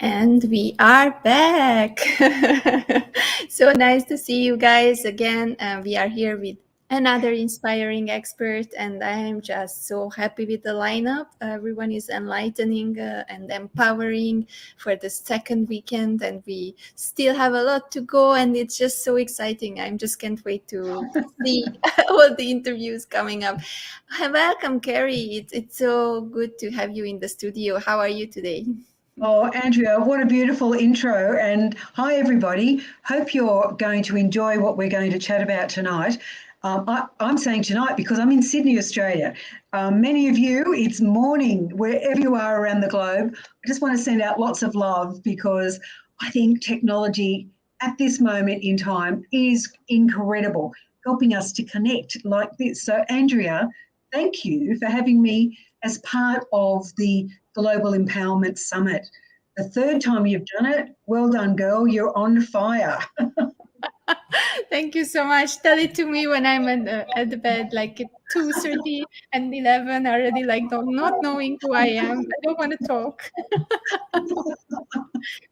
And we are back. So nice to see you guys again. We are here with another inspiring expert, and I am just so happy with the lineup. Everyone is enlightening and empowering for the second weekend, and we still have a lot to go, and it's just so exciting. I just can't wait to see all the interviews coming up. Welcome, Carrie. It's so good to have you in the studio. How are you today? Oh, Andrea, what a beautiful intro. And hi, everybody. Hope you're going to enjoy what we're going to chat about tonight. I'm saying tonight because I'm in Sydney, Australia. Many of you, it's morning wherever you are around the globe. I just want to send out lots of love because I think technology at this moment in time is incredible, helping us to connect like this. So, Andrea, thank you for having me as part of the Global Empowerment Summit. The third time you've done it. Well done, girl. You're on fire. Thank you so much. Tell it to me when I'm at the bed, like at 2:30 and 11, already like not knowing who I am. I don't want to talk.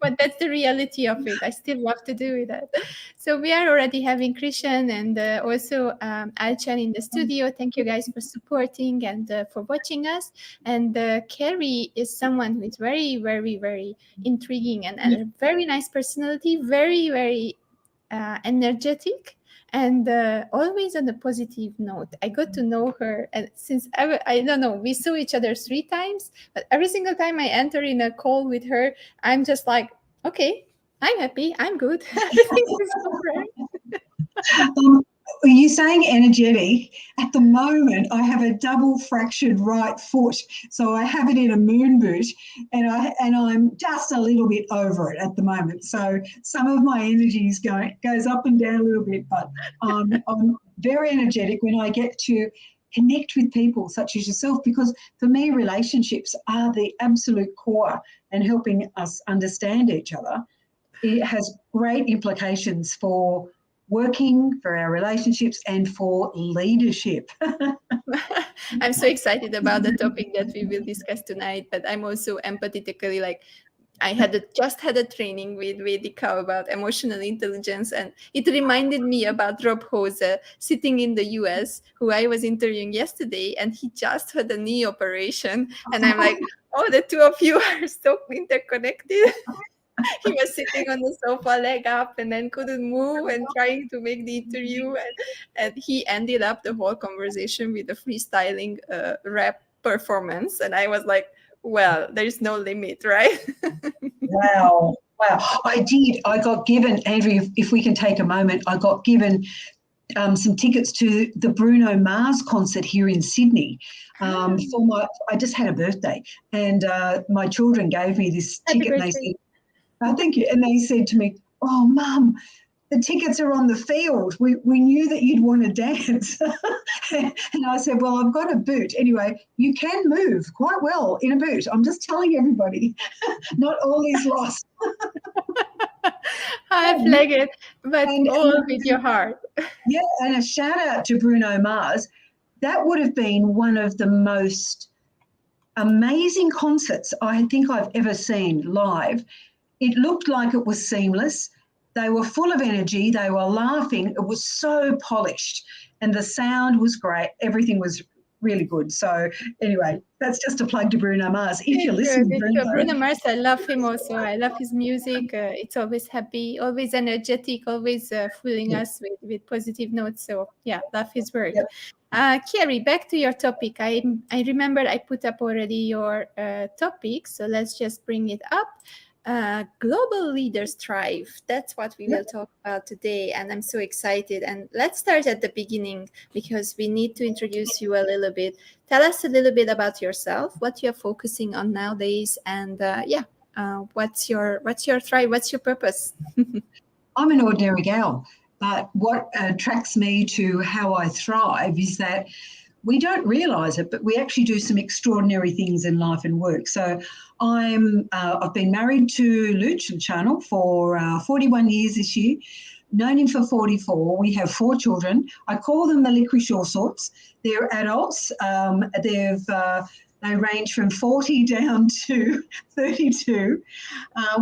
But that's the reality of it. I still love to do that. So we are already having Krishan and also Alchan in the studio. Thank you guys for supporting and for watching us. And Carrie is someone who is very, very, very intriguing and a very nice personality, very, very energetic, and always on a positive note. I got to know her, and since I don't know, we saw each other 3 times, but every single time I enter in a call with her, I'm just like, okay, I'm happy, I'm good, everything is all right. You're saying energetic. At the moment, I have a double fractured right foot, so I have it in a moon boot, and I'm just a little bit over it at the moment. So some of my energy goes up and down a little bit, but I'm very energetic when I get to connect with people such as yourself, because for me, relationships are the absolute core and helping us understand each other. It has great implications for working, for our relationships, and for leadership. I'm so excited about the topic that we will discuss tonight, but I'm also empathetically like, I just had a training with Vedika about emotional intelligence, and it reminded me about Rob Hose sitting in the US, who I was interviewing yesterday, and he just had a knee operation. And I'm like, oh, the two of you are so interconnected. He was sitting on the sofa, leg up, and then couldn't move and trying to make the interview. And he ended up the whole conversation with a freestyling rap performance. And I was like, well, there's no limit, right? Wow. I did. I got given, Andrew, if we can take a moment, I got given some tickets to the Bruno Mars concert here in Sydney. I just had a birthday, and my children gave me this ticket, and they said, oh, thank you. And they said to me, oh, Mum, the tickets are on the field. We knew that you'd want to dance. And I said, well, I've got a boot. Anyway, you can move quite well in a boot. I'm just telling everybody, not all is lost. Half-legged, but all with your heart. Yeah, and a shout out to Bruno Mars. That would have been one of the most amazing concerts I think I've ever seen live. It looked like it was seamless. They were full of energy. They were laughing. It was so polished, and the sound was great. Everything was really good. So anyway, that's just a plug to Bruno Mars. If you're listening, Bruno Mars, I love him also. I love his music. It's always happy, always energetic, always filling us with positive notes. So yeah, love his work. Yep. Carrie, back to your topic. I remember I put up already your topic, so let's just bring it up. Global leaders thrive. That's what we will talk about today, and I'm so excited. And let's start at the beginning because we need to introduce you a little bit. Tell us a little bit about yourself, what you're focusing on nowadays, and what's your thrive? What's your purpose? I'm an ordinary gal, but what attracts me to how I thrive is that we don't realise it, but we actually do some extraordinary things in life and work. So I've been married to Luciano for 41 years this year, known him for 44. We have 4 children. I call them the licorice all sorts. They're adults. They've They range from 40 down to 32.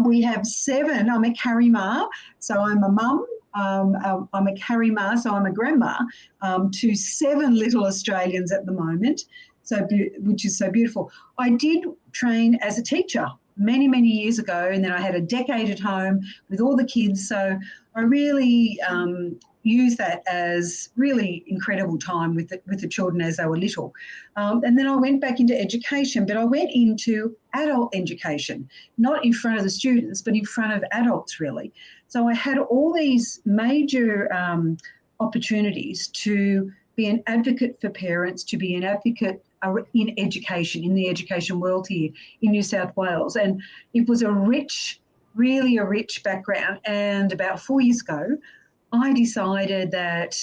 We have 7. I'm a Carrie Ma, so I'm a mum. I'm a Carrie Ma, so I'm a grandma to 7 little Australians at the moment, which is so beautiful. I did train as a teacher many, many years ago, and then I had a decade at home with all the kids. So I really use that as really incredible time with the children as they were little. And then I went back into education, but I went into adult education, not in front of the students, but in front of adults, really. So I had all these major opportunities to be an advocate for parents, to be an advocate in education, in the education world here in New South Wales. And it was really a rich background. And about 4 years ago, I decided that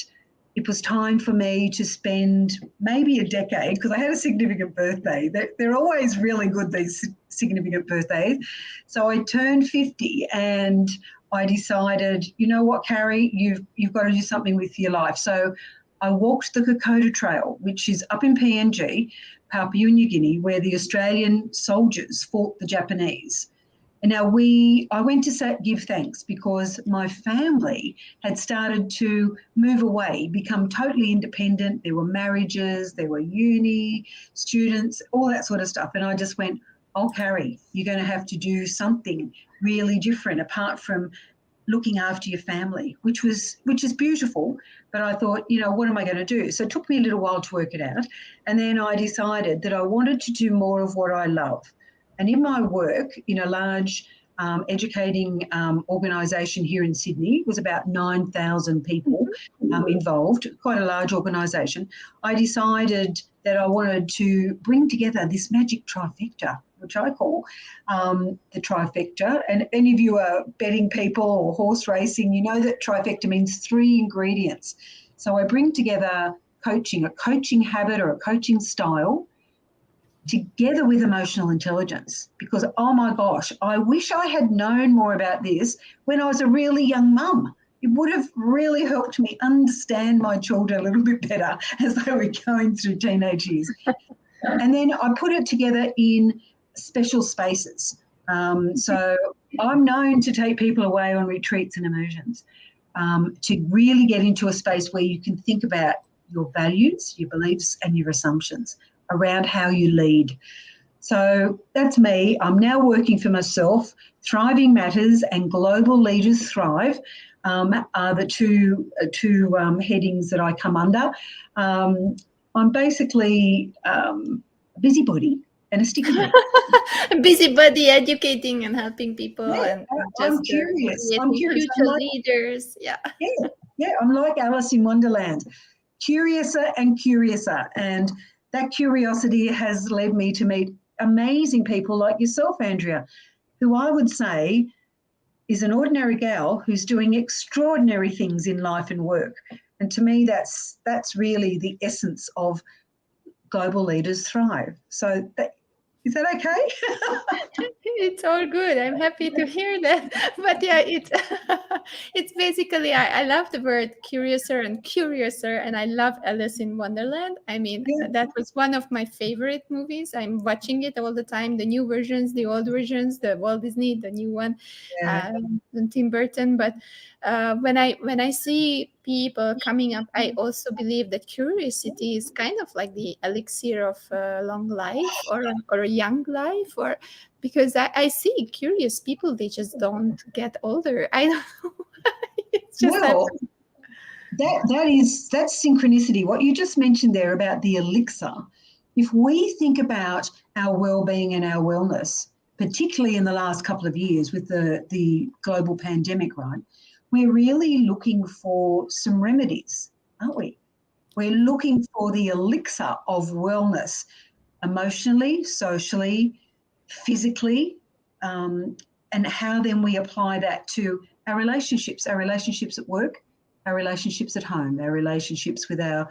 it was time for me to spend maybe a decade, because I had a significant birthday. They're always really good, these significant birthdays. So I turned 50 and I decided, you know what, Carrie, you've got to do something with your life. So I walked the Kokoda Trail, which is up in PNG, Papua New Guinea, where the Australian soldiers fought the Japanese. And now I went to give thanks because my family had started to move away, become totally independent. There were marriages, there were uni students, all that sort of stuff. And I just went, oh, Carrie, you're going to have to do something really different apart from looking after your family, which is beautiful. But I thought, you know, what am I going to do? So it took me a little while to work it out. And then I decided that I wanted to do more of what I love. And in my work, in a large educating organisation here in Sydney, it was about 9,000 people involved, quite a large organisation. I decided that I wanted to bring together this magic trifecta, which I call the trifecta. And if any of you are betting people or horse racing, you know that trifecta means 3 ingredients. So I bring together coaching, a coaching habit or a coaching style, together with emotional intelligence, because, oh my gosh, I wish I had known more about this when I was a really young mum. It would have really helped me understand my children a little bit better as they were going through teenage years. And then I put it together in special spaces. So I'm known to take people away on retreats and immersions to really get into a space where you can think about your values, your beliefs, and your assumptions around how you lead. So that's me. I'm now working for myself. Thriving Matters and Global Leaders Thrive are the two headings that I come under. I'm basically a busybody and a sticky body. Busybody educating and helping people, Yeah, and I'm just curious. creating I'm curious. future leaders. Yeah. Yeah, I'm like Alice in Wonderland, curiouser and curiouser. And that curiosity has led me to meet amazing people like yourself, Andrea, who I would say is an ordinary gal who's doing extraordinary things in life and work. And to me, that's really the essence of Global Leaders Thrive. So is that okay? It's all good. I'm happy to hear that. But yeah, it's it's basically I love the word curiouser and curiouser, and I love Alice in Wonderland. I mean, Yeah. that was one of my favorite movies. I'm watching it all the time. The new versions, the old versions, the Walt Disney, the new one, Yeah. and Tim Burton. But when I see people coming up, I also believe that curiosity is kind of like the elixir of long life or a young life, or because I see curious people, they just don't get older. I don't know. It's just Well, that's synchronicity. What you just mentioned there about the elixir. If we think about our well-being and our wellness, particularly in the last couple of years with the global pandemic, right? We're really looking for some remedies, aren't we? We're looking for the elixir of wellness, emotionally, socially, physically, and how then we apply that to our relationships at work, our relationships at home, our relationships with our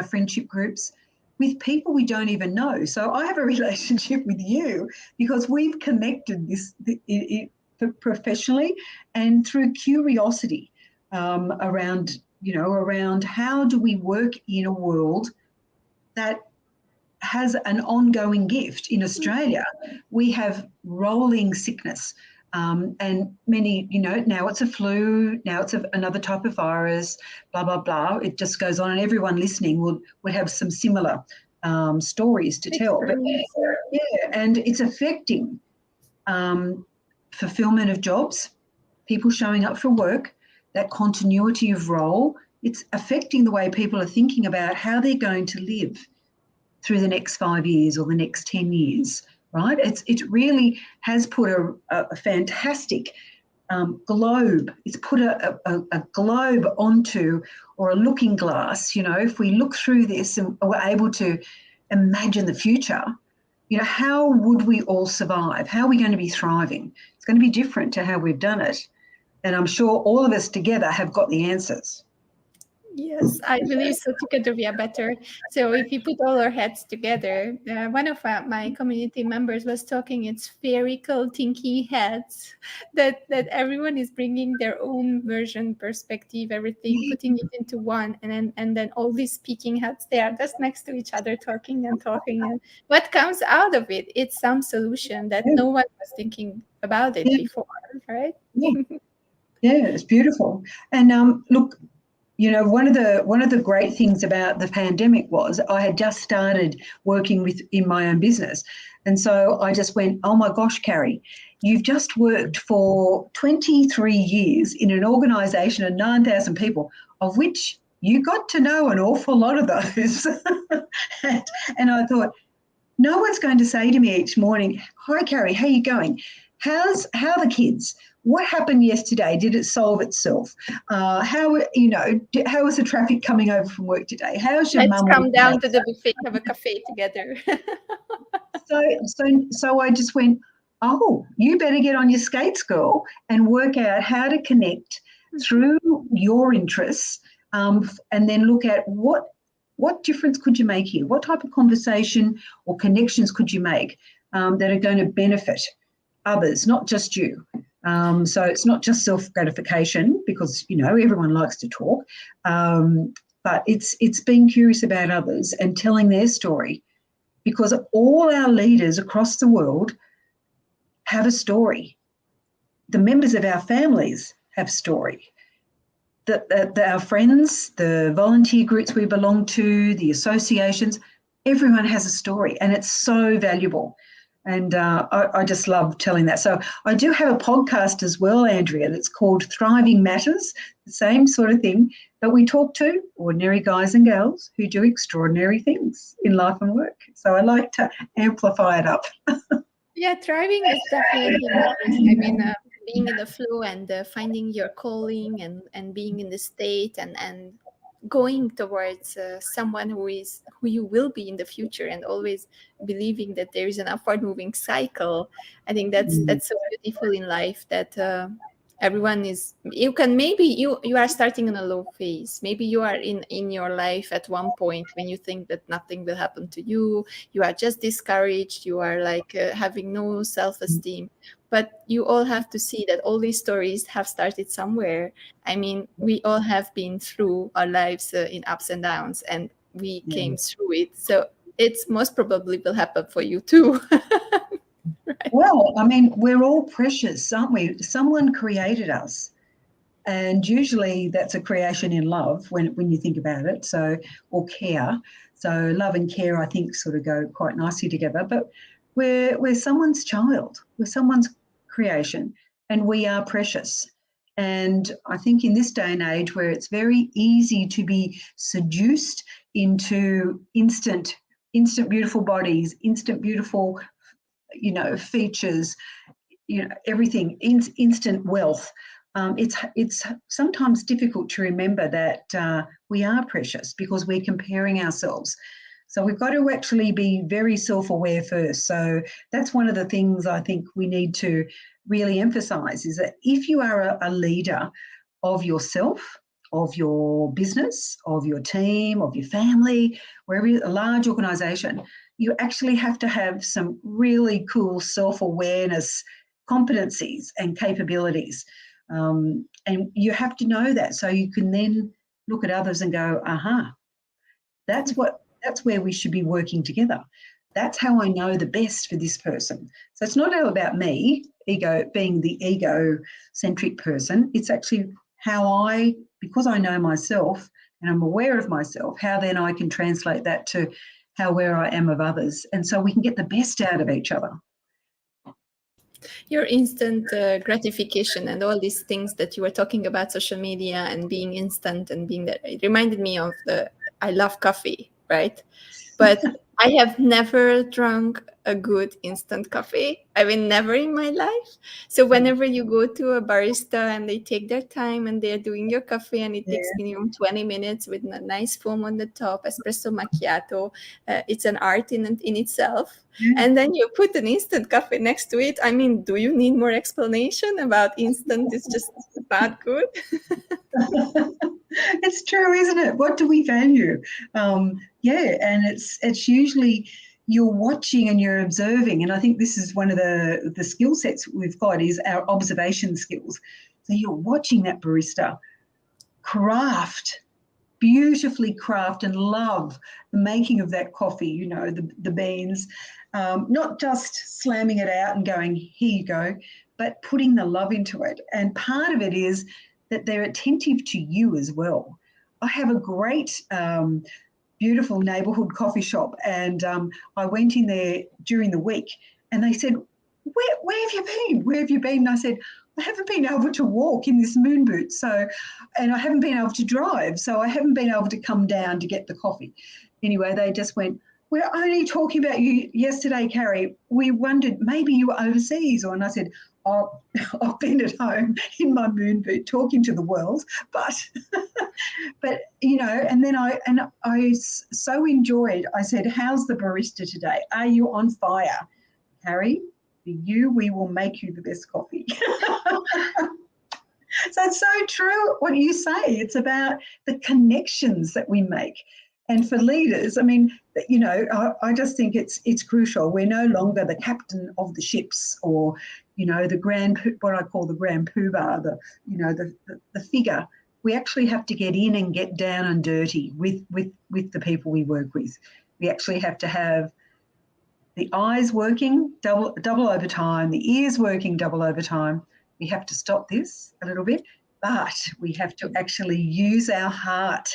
friendship groups, with people we don't even know. So I have a relationship with you because we've connected this professionally and through curiosity around how do we work in a world that has an ongoing gift. In Australia, we have rolling sickness. And many, now it's a flu, now it's another type of virus, blah, blah, blah. It just goes on, and everyone listening would have some similar stories to tell. But yeah, and it's affecting fulfillment of jobs, people showing up for work, that continuity of role. It's affecting the way people are thinking about how they're going to live through the next 5 years or the next 10 years, right? It really has put a fantastic globe. It's put a globe onto, or a looking glass. If we look through this and we're able to imagine the future, how would we all survive? How are we going to be thriving? It's going to be different to how we've done it. And I'm sure all of us together have got the answers. Yes, I believe so. Together we are better. So if we put all our heads together, one of my community members was talking. It's spherical thinking heads that everyone is bringing their own version, perspective, everything, putting it into one, and then all these speaking heads, they are just next to each other, talking and talking. And what comes out of it? It's some solution that no one was thinking about it before, right? Yeah, it's beautiful. And look. One of the great things about the pandemic was I had just started working in my own business. And so I just went, oh my gosh, Carrie, you've just worked for 23 years in an organisation of 9,000 people, of which you got to know an awful lot of those. and I thought, no one's going to say to me each morning, hi, Carrie, how are you going? How are the kids? What happened yesterday? Did it solve itself? How was the traffic coming over from work today? How's your Let's mum? come down to the buffet, have a cafe together. So I just went, oh, you better get on your skates, girl, and work out how to connect through your interests, and then look at what difference could you make here? What type of conversation or connections could you make that are going to benefit others, not just you? So it's not just self-gratification, because, everyone likes to talk, but it's being curious about others and telling their story, because all our leaders across the world have a story. The members of our families have story. Our friends, the volunteer groups we belong to, the associations, everyone has a story, and it's so valuable. And I just love telling that. So I do have a podcast as well, Andrea, that's called Thriving Matters, the same sort of thing, but we talk to ordinary guys and girls who do extraordinary things in life and work. So I like to amplify it up. Yeah, thriving is definitely matters. I mean, being in the flow and finding your calling and being in the state and going towards someone who you will be in the future, and always believing that there is an upward moving cycle. I think that's so beautiful in life, that everyone is, maybe you are starting in a low phase, maybe you are in your life at one point when you think that nothing will happen to you, you are just discouraged, you are like having no self-esteem. But you all have to see that all these stories have started somewhere. I mean, we all have been through our lives in ups and downs, and we came through it. So it's most probably will happen for you too. Right. Well, I mean, we're all precious, aren't we? Someone created us. And usually that's a creation in love when you think about it. So, or care. So love and care, I think, sort of go quite nicely together. But we're someone's child. We're someone's creation, and we are precious. And I think in this day and age, where it's very easy to be seduced into instant beautiful bodies, instant beautiful, features, everything, instant wealth. It's sometimes difficult to remember that we are precious, because we're comparing ourselves. So we've got to actually be very self-aware first. So that's one of the things I think we need to really emphasize, is that if you are a leader of yourself, of your business, of your team, of your family, wherever a large organisation, you actually have to have some really cool self-awareness competencies and capabilities. And you have to know that, so you can then look at others and go, aha, that's what That's where we should be working together. That's how I know the best for this person. So it's not all about me, being the egocentric person. It's actually how because I know myself and I'm aware of myself, how then I can translate that to how aware I am of others. And so we can get the best out of each other. Your instant gratification and all these things that you were talking about, social media and being instant and being that, it reminded me of I love coffee, right? But I have never drunk a good instant coffee. I mean, never in my life. So whenever you go to a barista and they take their time and they're doing your coffee and it takes minimum 20 minutes with a nice foam on the top, espresso macchiato, it's an art in itself. And then you put an instant coffee next to it. I mean, do you need more explanation about instant? It's just not good. It's true, isn't it? What do we value? And it's usually you're watching and you're observing, and I think this is one of the skill sets we've got is our observation skills. So you're watching that barista beautifully craft and love the making of that coffee, the beans, not just slamming it out and going, here you go, but putting the love into it. And part of it is that they're attentive to you as well. I have a great, beautiful neighbourhood coffee shop, and I went in there during the week and they said, where have you been? Where have you been? And I said, I haven't been able to walk in this moon boot, and I haven't been able to drive, so I haven't been able to come down to get the coffee. Anyway, they just went, we're only talking about you yesterday, Carrie. We wondered maybe you were overseas. And I said, oh, I've been at home in my moon boot talking to the world, but and then I so enjoyed. I said, how's the barista today? Are you on fire, Carrie? For you, we will make you the best coffee. So it's so true what you say. It's about the connections that we make. And for leaders, I mean, I just think it's crucial. We're no longer the captain of the ships or, what I call the grand poobah, the figure. We actually have to get in and get down and dirty with the people we work with. We actually have to have the eyes working double overtime, the ears working double overtime. We have to stop this a little bit, but we have to actually use our heart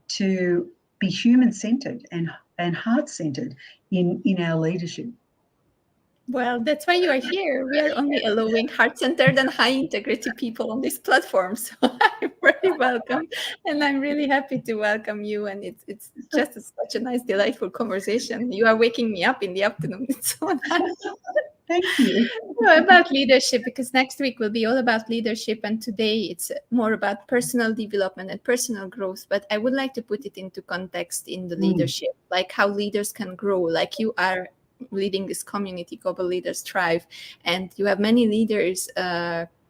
to be human-centered and heart-centered in our leadership. Well, that's why you are here. We are only allowing heart-centered and high-integrity people on this platform. So I'm very welcome. And I'm really happy to welcome you. And it's just such a nice, delightful conversation. You are waking me up in the afternoon. It's so nice. Thank you. About leadership, because next week will be all about leadership. And today it's more about personal development and personal growth. But I would like to put it into context in the leadership, like how leaders can grow, like you are leading this community, Global Leaders Thrive, and you have many leaders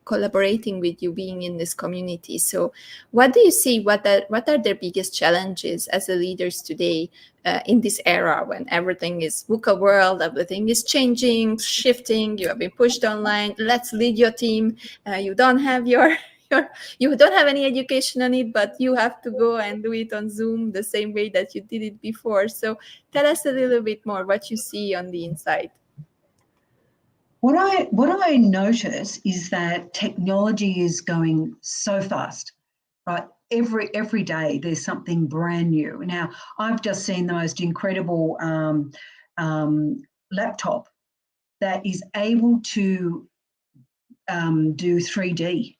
collaborating with you, being in this community. So what do you see, what are their biggest challenges as the leaders today in this era when everything is VUCA world, everything is changing, shifting, you have been pushed online, let's lead your team, you don't have you don't have any education on it, but you have to go and do it on Zoom the same way that you did it before. So tell us a little bit more what you see on the inside. What I notice is that technology is going so fast, right? Every day there's something brand new. Now, I've just seen the most incredible laptop that is able to do 3D.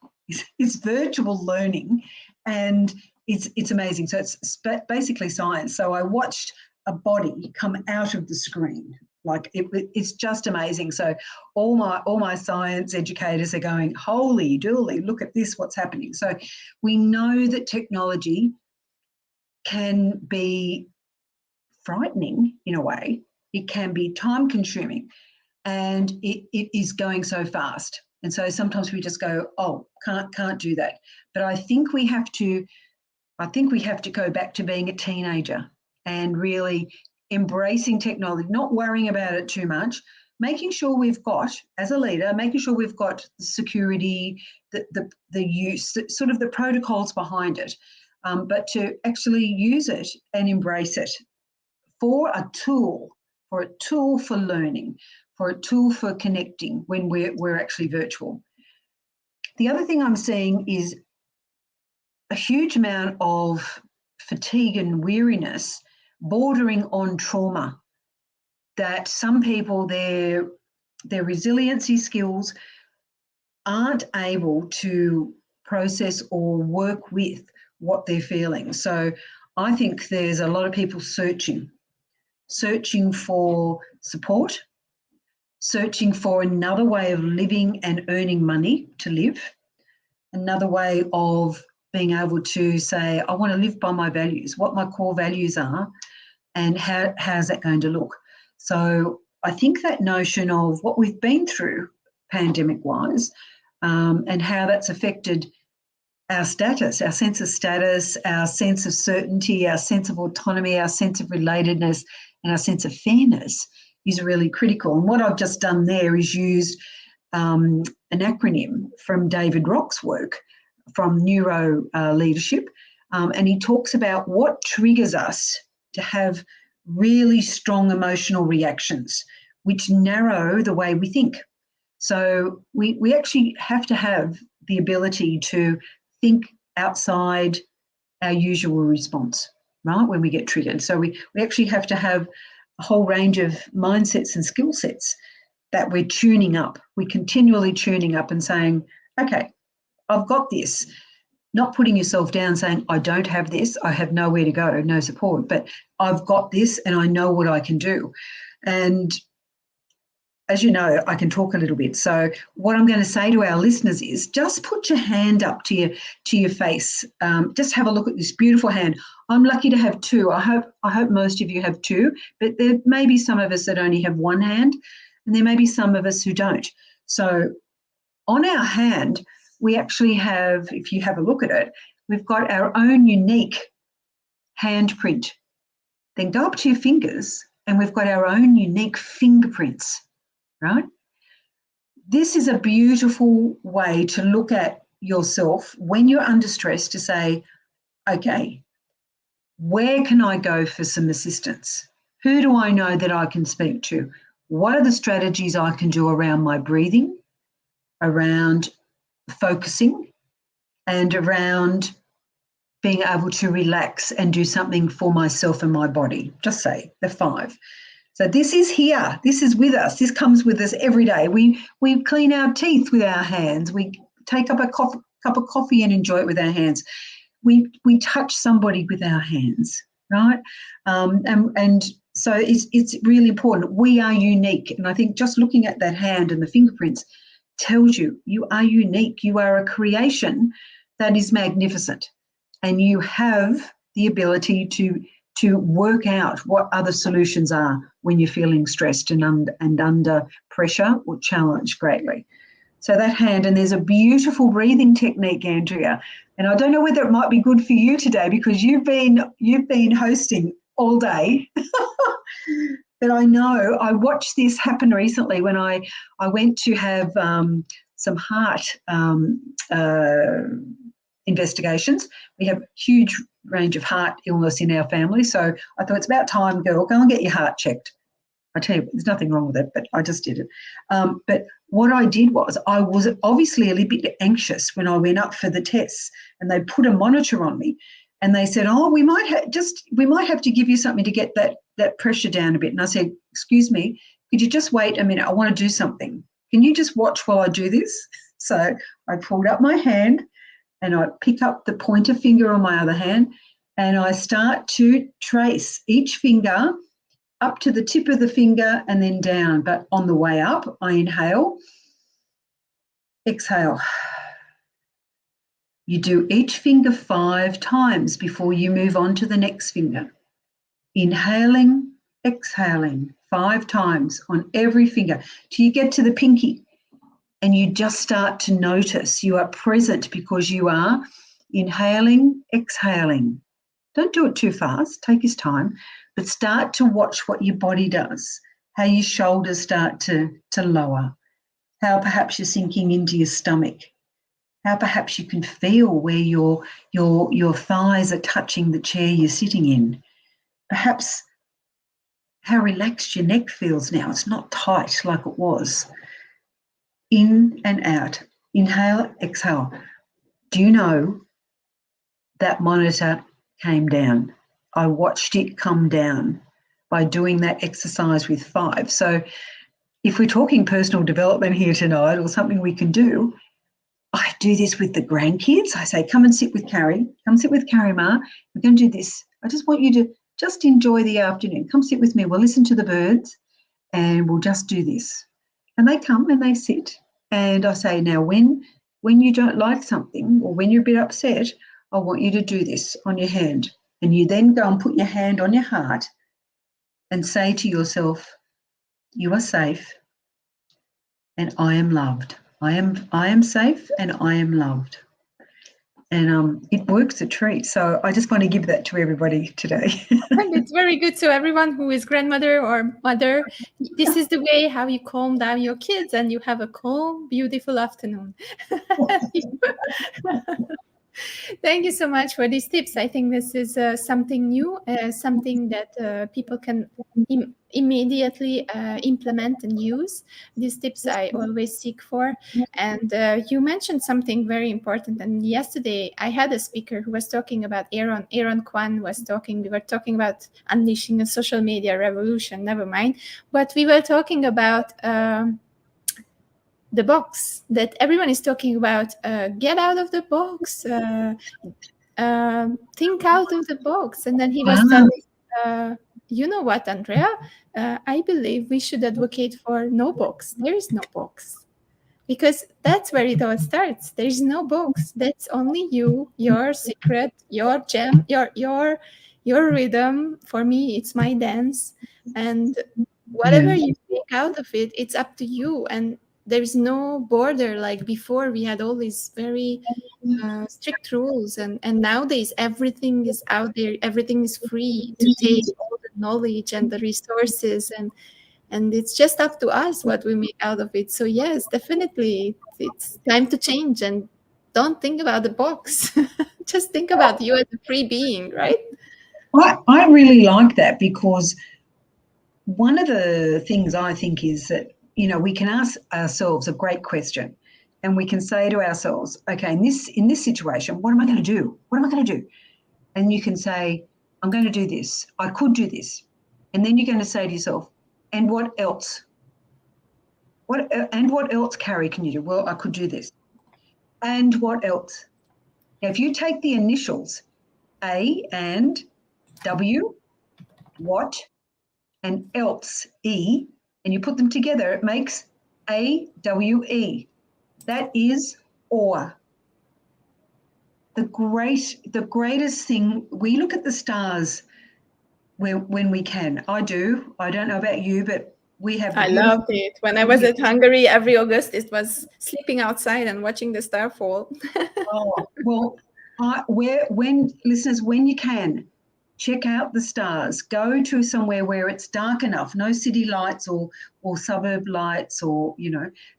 It's virtual learning, and it's amazing. So it's basically science. So I watched a body come out of the screen. Like it's just amazing. So all my science educators are going, holy dooly, look at this, what's happening. So we know that technology can be frightening in a way. It can be time consuming, and it is going so fast. And so sometimes we just go, oh, can't do that. But I think we have to go back to being a teenager and really embracing technology, not worrying about it too much, making sure we've got, as a leader, making sure we've got the security, the use, sort of the protocols behind it. but to actually use it and embrace it for a tool for learning, for a tool for connecting when we're actually virtual. The other thing I'm seeing is a huge amount of fatigue and weariness bordering on trauma, that some people, their resiliency skills aren't able to process or work with what they're feeling. So I think there's a lot of people searching for support, searching for another way of living and earning money to live, another way of being able to say, I want to live by my values, what my core values are, and how's that going to look. So I think that notion of what we've been through pandemic-wise, and how that's affected our status, our sense of status, our sense of certainty, our sense of autonomy, our sense of relatedness, and our sense of fairness is really critical. And what I've just done there is used an acronym from David Rock's work from Neuro Leadership, and he talks about what triggers us to have really strong emotional reactions, which narrow the way we think. So we actually have to have the ability to think outside our usual response, right, when we get triggered. So we actually have to have a whole range of mindsets and skill sets that we're tuning up. We're continually tuning up and saying, okay, I've got this. Not putting yourself down saying, I don't have this, I have nowhere to go, no support, but I've got this and I know what I can do. And as you know, I can talk a little bit. So what I'm going to say to our listeners is just put your hand up to your face. Just have a look at this beautiful hand. I'm lucky to have two. I hope most of you have two, but there may be some of us that only have one hand, and there may be some of us who don't. So on our hand, we actually have, if you have a look at it, we've got our own unique handprint. Then go up to your fingers and we've got our own unique fingerprints, right? This is a beautiful way to look at yourself when you're under stress, to say, okay, where can I go for some assistance? Who do I know that I can speak to? What are the strategies I can do around my breathing, around focusing, and around being able to relax and do something for myself and my body? Just say the 5. So this is here. This is with us. This comes with us every day. We clean our teeth with our hands. We take up a cup of coffee and enjoy it with our hands. We touch somebody with our hands, right? And so it's really important. We are unique. And I think just looking at that hand and the fingerprints tells you are unique. You are a creation that is magnificent. And you have the ability to work out what other solutions are when you're feeling stressed and under pressure or challenged greatly. So that hand, and there's a beautiful breathing technique, Andrea, and I don't know whether it might be good for you today because you've been hosting all day. But I know I watched this happen recently when I went to have some heart investigations. We have a huge range of heart illness in our family, so I thought it's about time, girl, go and get your heart checked. I tell you, there's nothing wrong with it, but I just did it. But what I did was, I was obviously a little bit anxious when I went up for the tests, and they put a monitor on me, and they said, "Oh, we might have to give you something to get that pressure down a bit." And I said, "Excuse me, could you just wait a minute? I want to do something. Can you just watch while I do this?" So I pulled up my hand, and I pick up the pointer finger on my other hand, and I start to trace each finger up to the tip of the finger and then down. But on the way up, I inhale, exhale. You do each finger 5 times before you move on to the next finger. Inhaling, exhaling 5 times on every finger till you get to the pinky. And you just start to notice you are present because you are inhaling, exhaling. Don't do it too fast, take your time, but start to watch what your body does, how your shoulders start to lower, how perhaps you're sinking into your stomach, how perhaps you can feel where your thighs are touching the chair you're sitting in. Perhaps how relaxed your neck feels now. It's not tight like it was. In and out. Inhale, exhale. Do you know that monitor came down? I watched it come down by doing that exercise with 5. So if we're talking personal development here tonight or something we can do, I do this with the grandkids. I say, come and sit with Carrie. Come sit with Carrie, Ma. We're going to do this. I just want you to just enjoy the afternoon. Come sit with me. We'll listen to the birds and we'll just do this. And they come and they sit. And I say, now when you don't like something or when you're a bit upset, I want you to do this on your hand. And you then go and put your hand on your heart and say to yourself, you are safe and I am loved. I am safe and I am loved. And it works a treat. So I just want to give that to everybody today. And it's very good. So everyone who is grandmother or mother, this is the way how you calm down your kids and you have a calm, beautiful afternoon. Thank you so much for these tips. I think this is something new, something that people can immediately implement and use. These tips I always seek for. And you mentioned something very important. And yesterday I had a speaker who was talking about Aaron Kwan was talking. We were talking about unleashing a social media revolution, never mind. But we were talking about the box that everyone is talking about. Get out of the box, think out of the box. And then he was telling, you know what, Andrea, I believe we should advocate for no box. There is no box, because that's where it all starts. There is no box. That's only you, your secret, your gem, your rhythm. For me, it's my dance, and whatever you take out of it, it's up to you. And there's no border like before. We had all these very strict rules, and nowadays everything is out there. Everything is free to take all the knowledge and the resources, and it's just up to us what we make out of it. So yes, definitely it's time to change, and don't think about the box. Just think about you as a free being, right? I really like that, because one of the things I think is that, we can ask ourselves a great question, and we can say to ourselves, okay, in this situation, what am I going to do? What am I going to do? And you can say, I'm going to do this. I could do this. And then you're going to say to yourself, and what else? What else, Carrie, can you do? Well, I could do this. And what else? Now, if you take the initials A and W, what, and else, E, and you put them together, it makes AWE. That is awe. The greatest thing, we look at the stars when we can. I do. I don't know about you, but we have. I loved it. When I was at Hungary, every August, it was sleeping outside and watching the star fall. Oh, well, listeners, when you can, check out the stars. Go to somewhere where it's dark enough, no city lights or suburb lights, or,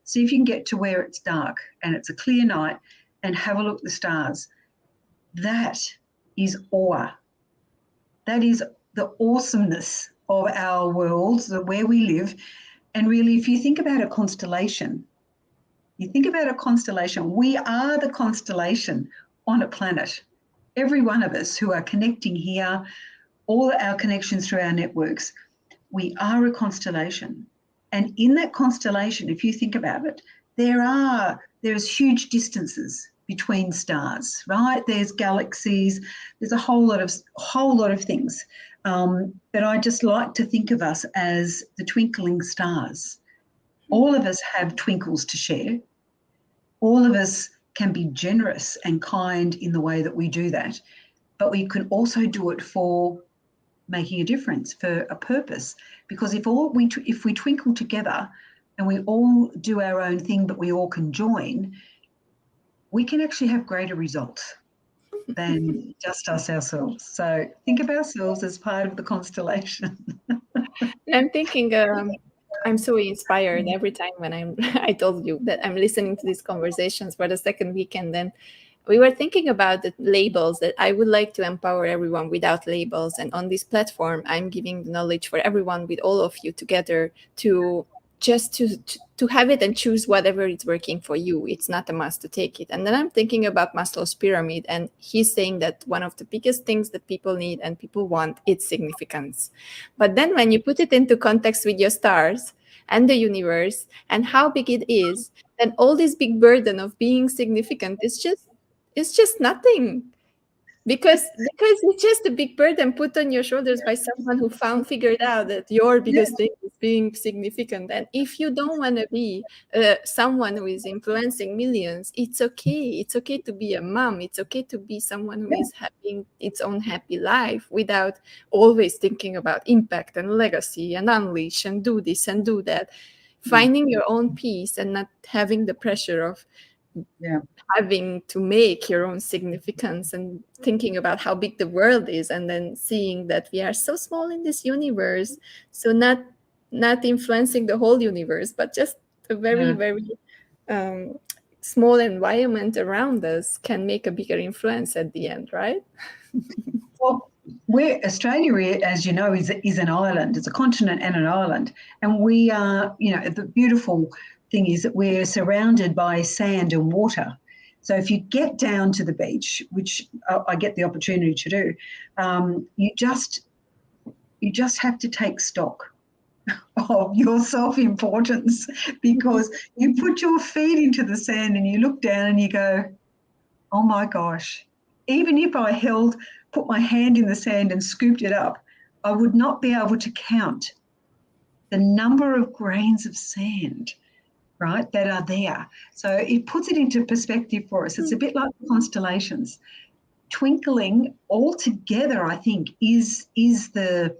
see if you can get to where it's dark and it's a clear night, and have a look at the stars. That is awe. That is the awesomeness of our world, where we live. And really, if you think about a constellation, we are the constellation on a planet. Every one of us who are connecting here, all our connections through our networks, we are a constellation. And in that constellation, if you think about it, there's huge distances between stars, right? There's galaxies, there's a whole lot of things. But I just like to think of us as the twinkling stars. All of us have twinkles to share. All of us can be generous and kind in the way that we do that, but we can also do it for making a difference, for a purpose. Because if we twinkle together and we all do our own thing, but we all can join, we can actually have greater results than just us ourselves. So think of ourselves as part of the constellation. I'm thinking I'm so inspired every time when I told you that I'm listening to these conversations for the second weekend. Then we were thinking about the labels, that I would like to empower everyone without labels. And on this platform, I'm giving the knowledge for everyone, with all of you together, to just to have it and choose whatever is working for you. It's not a must to take it. And then I'm thinking about Maslow's pyramid, and he's saying that one of the biggest things that people need and people want is significance. But then when you put it into context with your stars and the universe and how big it is, then all this big burden of being significant is just nothing, because it's just a big burden put on your shoulders by someone who figured out that your Yeah, biggest thing is being significant. And if you don't want to be someone who is influencing millions, it's okay to be a mom, it's okay to be someone who is having its own happy life without always thinking about impact and legacy and unleash and do this and do that. Finding your own peace and not having the pressure of yeah, having to make your own significance, and thinking about how big the world is, and then seeing that we are so small in this universe. So not influencing the whole universe, but just a very, yeah. very um, small environment around us can make a bigger influence at the end, right? Well, Australia, as you know, is an island. It's a continent and an island, and we are, the beautiful thing is that we're surrounded by sand and water. So if you get down to the beach, which I get the opportunity to do, you just have to take stock of your self-importance, because you put your feet into the sand and you look down and you go, oh my gosh, even if I put my hand in the sand and scooped it up, I would not be able to count the number of grains of sand, right, that are there. So it puts it into perspective for us. It's a bit like the constellations. Twinkling all together, I think, is the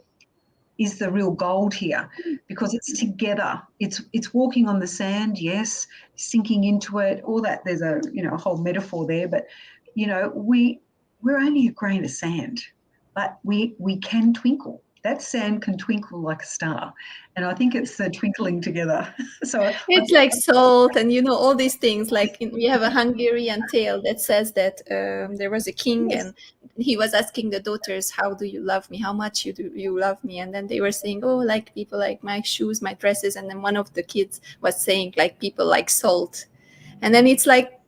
real gold here, because it's together. It's walking on the sand, yes, sinking into it, all that. There's a whole metaphor there, but we're only a grain of sand, but we can twinkle. That sand can twinkle like a star, and I think it's the twinkling together. So It's like salt, and all these things. Like we have a Hungarian tale that says that there was a king, yes, and he was asking the daughters, "How do you love me? How much you love me?" And then they were saying, "Oh, like people like my shoes, my dresses." And then one of the kids was saying, "Like people like salt." And then it's like,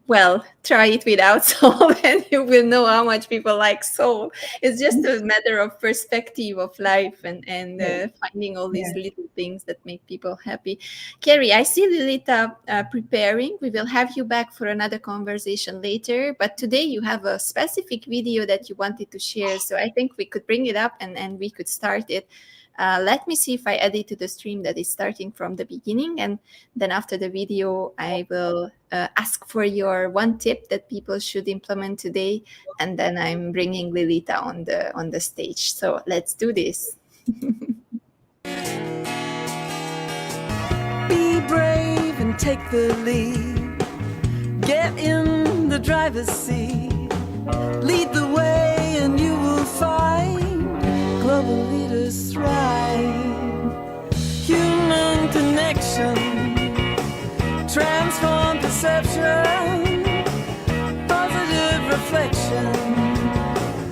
well, try it without salt and you will know how much people like salt. It's just a matter of perspective of life, and finding all these yeah. little things that make people happy. Carrie, I see Lilitha preparing. We will have you back for another conversation later, but today you have a specific video that you wanted to share, so I think we could bring it up, and we could start it. Let me see if I add it to the stream that is starting from the beginning. And then after the video, I will ask for your one tip that people should implement today. And then I'm bringing Lilitha on the stage. So let's do this. Be brave and take the lead. Get in the driver's seat. Lead the way and you will find global leaders thrive. Human connection, transform perception, positive reflection.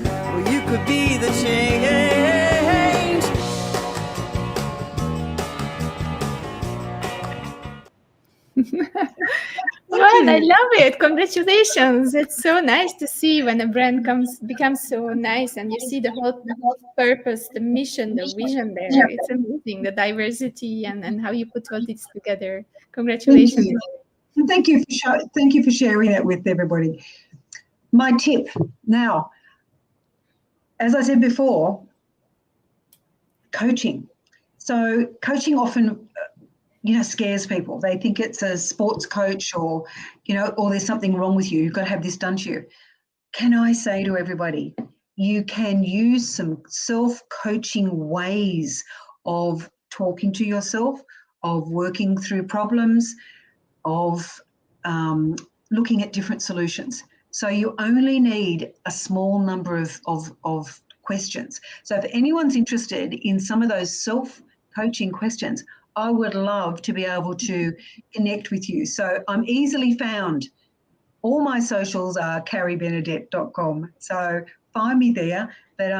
Well, you could be the change. Well, I love it. Congratulations. It's so nice to see when a brand becomes so nice and you see the whole purpose, the mission, the vision there. It's amazing, the diversity and how you put all this together. Thank Congratulations. you. And thank you for sharing that with everybody. My tip now, as I said before, coaching. So coaching often, scares people. They think it's a sports coach, or there's something wrong with you. You've got to have this done to you. Can I say to everybody, you can use some self-coaching ways of talking to yourself, of working through problems, of looking at different solutions. So you only need a small number of questions. So if anyone's interested in some of those self-coaching questions, I would love to be able to connect with you. So I'm easily found. All my socials are carriebenedette.com. So find me there. But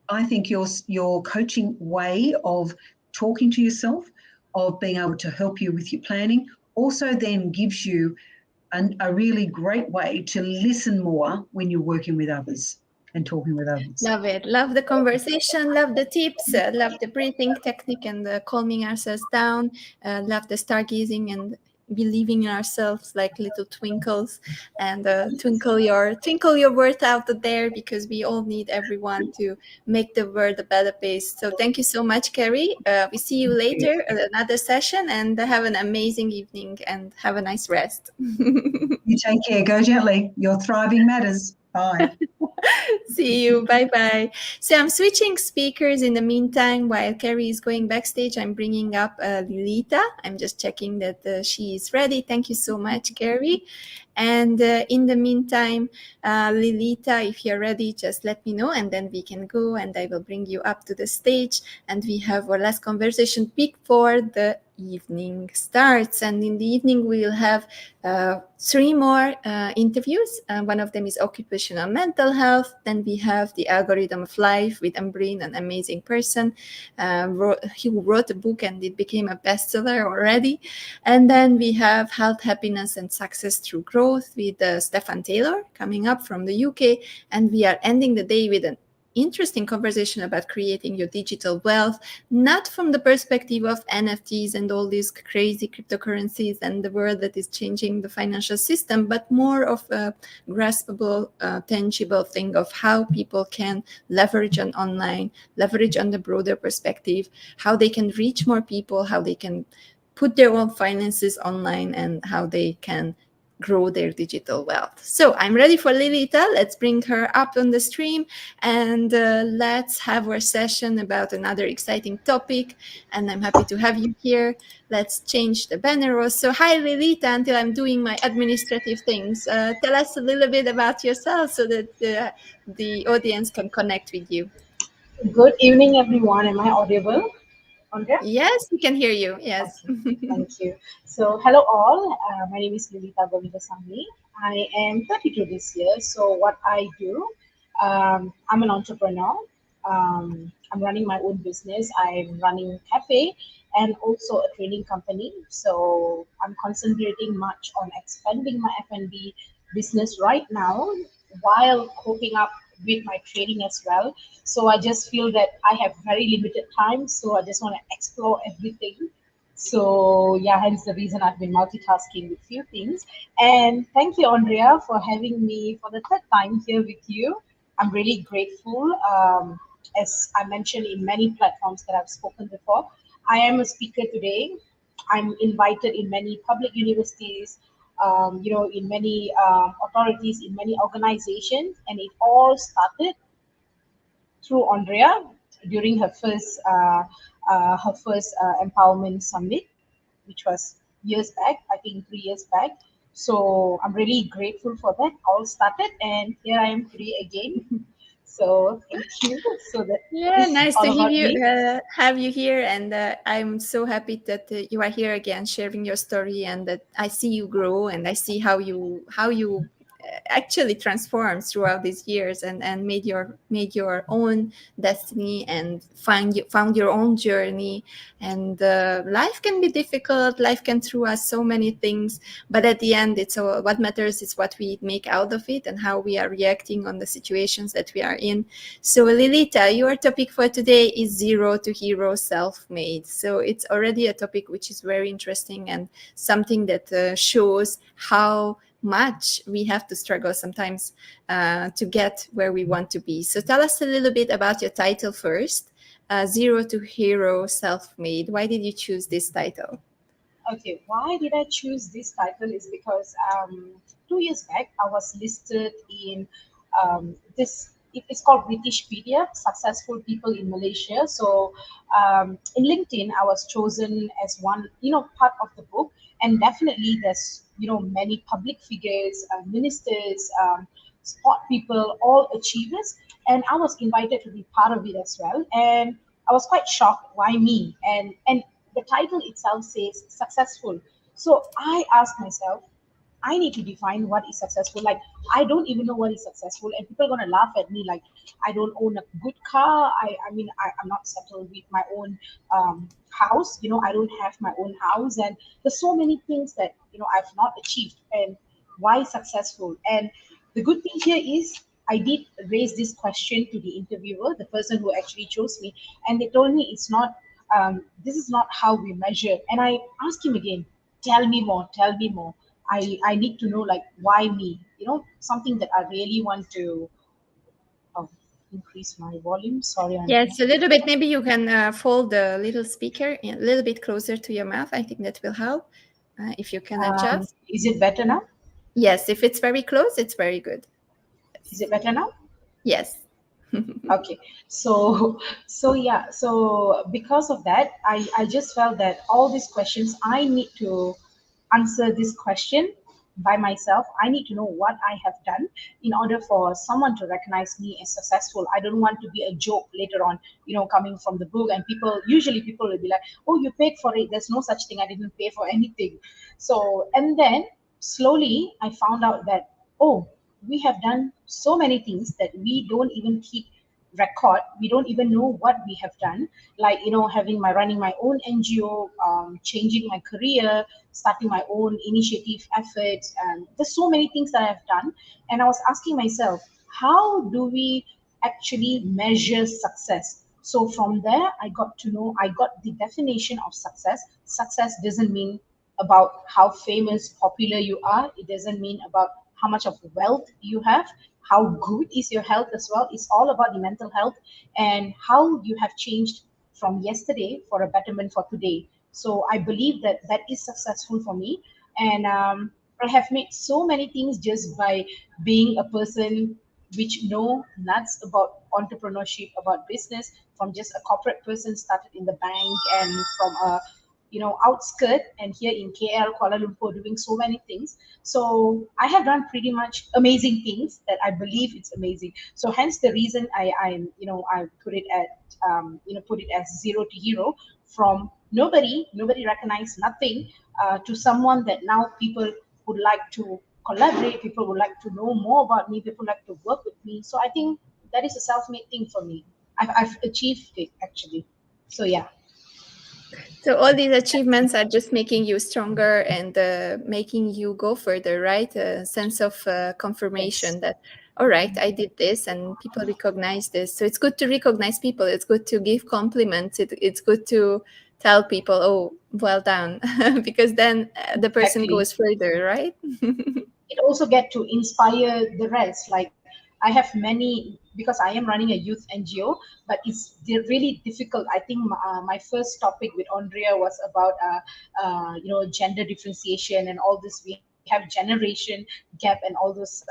I think your coaching way of talking to yourself, of being able to help you with your planning, also then gives you a really great way to listen more when you're working with others and talking with others. Love it. Love the conversation. Love the tips. Love the breathing technique and the calming ourselves down. Love the stargazing and believing in ourselves like little twinkles, and twinkle your worth out there, because we all need everyone to make the world a better place. So thank you so much, Carrie. We see you later at another session, and have an amazing evening and have a nice rest. You take care. Go gently. Your thriving matters. Bye. See you. Bye bye. So I'm switching speakers in the meantime while Carrie is going backstage. I'm bringing up Lilitha. I'm just checking that she is ready. Thank you so much, Carrie. And in the meantime, Lilitha, if you're ready, just let me know, and then we can go and I will bring you up to the stage. And we have our last conversation before the evening starts. And in the evening, we will have 3 more interviews. One of them is occupational mental health. Then we have the algorithm of life with Ambreen, an amazing person who wrote a book and it became a bestseller already. And then we have health, happiness, and success through growth with Stefan Taylor coming up from the UK. And we are ending the day with an interesting conversation about creating your digital wealth, not from the perspective of NFTs and all these crazy cryptocurrencies and the world that is changing the financial system, but more of a graspable, tangible thing of how people can leverage on online, leverage on the broader perspective, how they can reach more people, how they can put their own finances online, and how they can grow their digital wealth. So I'm ready for Lilitha. Let's bring her up on the stream, and let's have our session about another exciting topic. And I'm happy to have you here. Let's change the banner. So hi, Lilitha, until I'm doing my administrative things. Tell us a little bit about yourself so that the audience can connect with you. Good evening, everyone. Am I audible? Andrea? Yes, we can hear you. Yes. Okay, thank you. So, hello all. My name is Lilitha Govindasamy. I am 32 this year. So, what I do, I'm an entrepreneur. I'm running my own business. I'm running a cafe and also a training company. So, I'm concentrating much on expanding my F&B business right now while coping up with my training as well. So I just feel that I have very limited time. So I just want to explore everything. So yeah, hence the reason I've been multitasking with few things. And thank you, Andrea, for having me for the third time here with you. I'm really grateful. As I mentioned in many platforms that I've spoken before, I am a speaker today. I'm invited in many public universities, in many authorities, in many organizations, and it all started through Andrea during her first empowerment summit, which was years back, I think 3 years back. So I'm really grateful for that. All started, and here I am today again. So thank you. So that Yeah, this is nice to all about me. have you here, and I'm so happy that you are here again, sharing your story, and that I see you grow, and I see how you actually transformed throughout these years, and made your own destiny, and found your own journey. And life can be difficult. Life can throw us so many things, but at the end, it's what matters is what we make out of it and how we are reacting on the situations that we are in. So, Lilitha, your topic for today is Zero to Hero Self-Made. So it's already a topic which is very interesting and something that shows how much we have to struggle sometimes to get where we want to be. So tell us a little bit about your title first, Zero to Hero Self-Made. Why did you choose this title? Okay, why did I choose this title is because 2 years back I was listed in it's called Britishpedia, Successful People in Malaysia. So in LinkedIn I was chosen as one, part of the book, and definitely there's many public figures, ministers, sport people, all achievers, and I was invited to be part of it as well. And I was quite shocked. Why me? And the title itself says successful. So I asked myself, I need to define what is successful. Like, I don't even know what is successful, and people are gonna laugh at me. Like, I don't own a good car. I'm not settled with my own house. I don't have my own house, and there's so many things that I've not achieved. And why successful? And the good thing here is I did raise this question to the interviewer, the person who actually chose me, and they told me it's not. This is not how we measure. And I asked him again, tell me more, tell me more. I need to know, like, why me? Something that I really want to oh, increase my volume. Sorry, Yes, Andrea. a little bit. Maybe you can fold the little speaker a little bit closer to your mouth. I think that will help. If you can adjust. Is it better now? Yes, if it's very close, it's very good. Is it better now? Yes. Okay. So yeah, so because of that, I just felt that all these questions, I need to answer this question by myself. I need to know what I have done in order for someone to recognize me as successful. I don't want to be a joke later on, coming from the book, and people will be like, oh, you paid for it. There's no such thing. I didn't pay for anything. So, and then slowly I found out that, oh, we have done so many things that we don't even keep record. We don't even know what we have done, like running my own NGO, changing my career, starting my own initiative efforts, and there's so many things that I've done. And I was asking myself, how do we actually measure success? So from there, I got the definition of success. Success doesn't mean about how famous, popular you are. It doesn't mean about how much of wealth you have, how good is your health as well. It's all about the mental health and how you have changed from yesterday for a betterment for today. So I believe that that is successful for me. And I have made so many things just by being a person which know nuts about entrepreneurship, about business, from just a corporate person started in the bank, and from a outskirt, and here in KL, Kuala Lumpur, doing so many things. So I have done pretty much amazing things that I believe it's amazing. So hence the reason I put it at put it as zero to hero, from nobody recognized nothing, to someone that now people would like to collaborate, people would like to know more about me, people like to work with me. So I think that is a self-made thing for me. I've achieved it actually. So yeah. So all these achievements are just making you stronger and making you go further, right? A sense of Yes. confirmation that, all right, I did this and people recognize this. So it's good to recognize people. It's good to give compliments. It's good to tell people, oh, well done, because then the person Exactly. goes further, right? It also get to inspire the rest. Like, I have many, because I am running a youth NGO, but they're really difficult. I think my first topic with Andrea was about gender differentiation and all this. We have generation gap and all those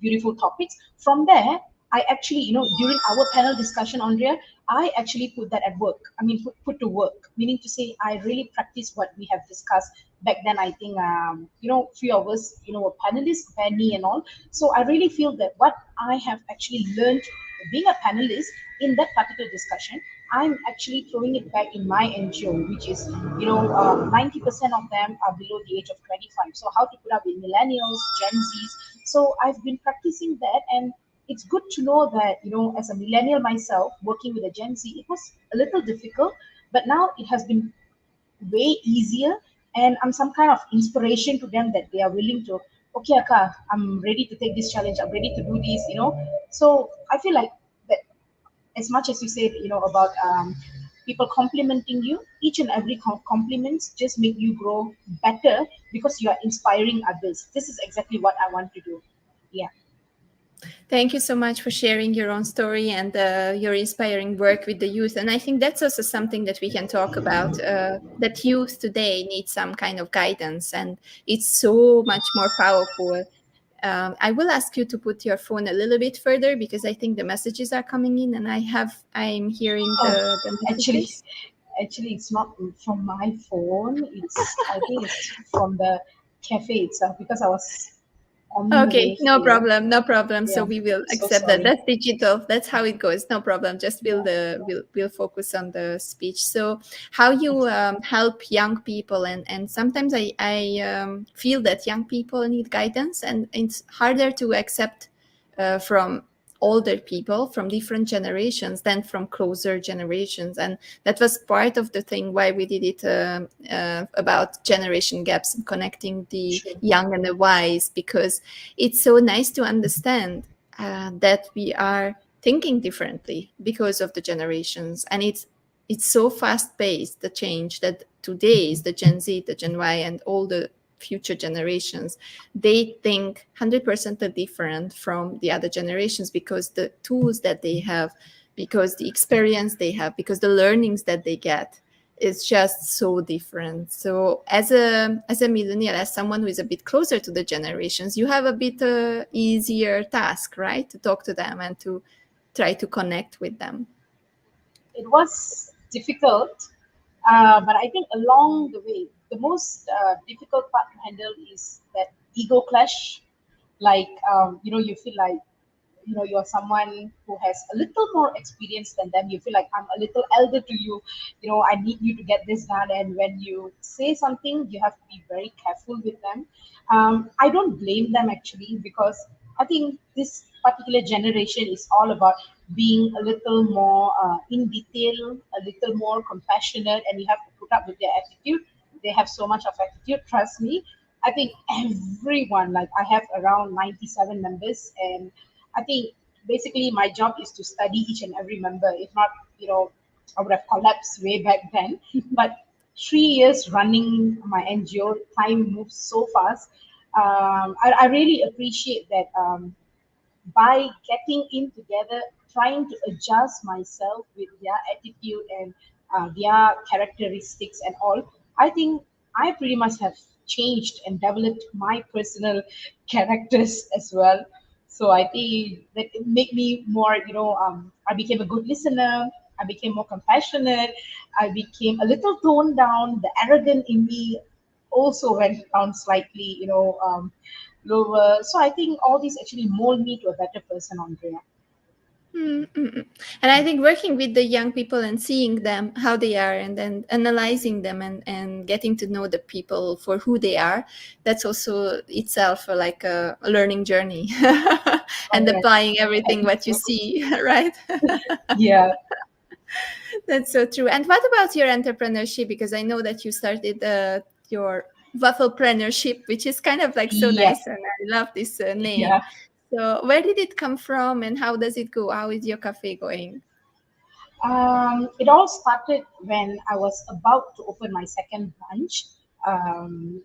beautiful topics. From there, I actually, during our panel discussion, Andrea, I actually put that at work. I mean, put to work, meaning to say I really practice what we have discussed back then. I think few of us were panelists, Penny and all. So I really feel that what I have actually learned being a panelist in that particular discussion, I'm actually throwing it back in my NGO, which is 90% of them are below the age of 25. So how to put up with millennials, Gen Zs. So I've been practicing that, and it's good to know that, as a millennial myself working with a Gen Z, it was a little difficult, but now it has been way easier, and I'm some kind of inspiration to them, that they are willing to, okay, Akka, I'm ready to take this challenge, I'm ready to do this. So I feel like that, as much as you said, about people complimenting you, each and every compliments just make you grow better, because you are inspiring others. This is exactly what I want to do. Yeah. Thank you so much for sharing your own story and your inspiring work with the youth. And I think that's also something that we can talk about, that youth today needs some kind of guidance, and it's so much more powerful. I will ask you to put your phone a little bit further, because I think the messages are coming in and I'm hearing Oh, the actually, messages. actually, it's not from my phone. I think it's from the cafe itself, because I was Okay, no here. problem, no problem. So Yeah, we will so accept that. sorry. That's digital. That's how it goes. No problem. Just Yeah, we'll focus on the speech. So how you okay. help young people, and sometimes I feel that young people need guidance, and it's harder to accept from older people from different generations than from closer generations, and that was part of the thing why we did it about generation gaps and connecting the Sure. young and the wise, because it's so nice to understand that we are thinking differently because of the generations, and it's so fast paced, the change, that today is the Gen Z, the Gen Y, and all the future generations, they think 100% different from the other generations, because the tools that they have, because the experience they have, because the learnings that they get is just so different. So as a millennial, as someone who is a bit closer to the generations, you have a bit easier task, right, to talk to them and to try to connect with them. It was difficult, but I think along the way, the most difficult part to handle is that ego clash. Like, you feel like, you're someone who has a little more experience than them. You feel like I'm a little elder to you. I need you to get this done. And when you say something, you have to be very careful with them. I don't blame them actually, because I think this particular generation is all about being a little more in detail, a little more compassionate, and you have to put up with their attitude. They have so much of attitude, trust me. I think everyone, like I have around 97 members, and I think basically my job is to study each and every member. If not, I would have collapsed way back then. But 3 years running my NGO, time moves so fast. I really appreciate that. By getting in together, trying to adjust myself with their attitude and their characteristics and all, I think I pretty much have changed and developed my personal characters as well. So I think that it made me more, I became a good listener. I became more compassionate. I became a little toned down. The arrogant in me also went down slightly, lower. So I think all these actually mold me to a better person, Andrea. Mm-mm. And I think working with the young people and seeing them how they are, and then analyzing them, and getting to know the people for who they are, that's also itself like a learning journey. And Correct. applying I everything think what you so. see, right? Yeah. That's so true. And what about your entrepreneurship? Because I know that you started your wafflepreneurship, which is kind of like so Yes. nice, and I love this name. Yeah. So where did it come from, and how does it go? How is your cafe going? It all started when I was about to open my second branch.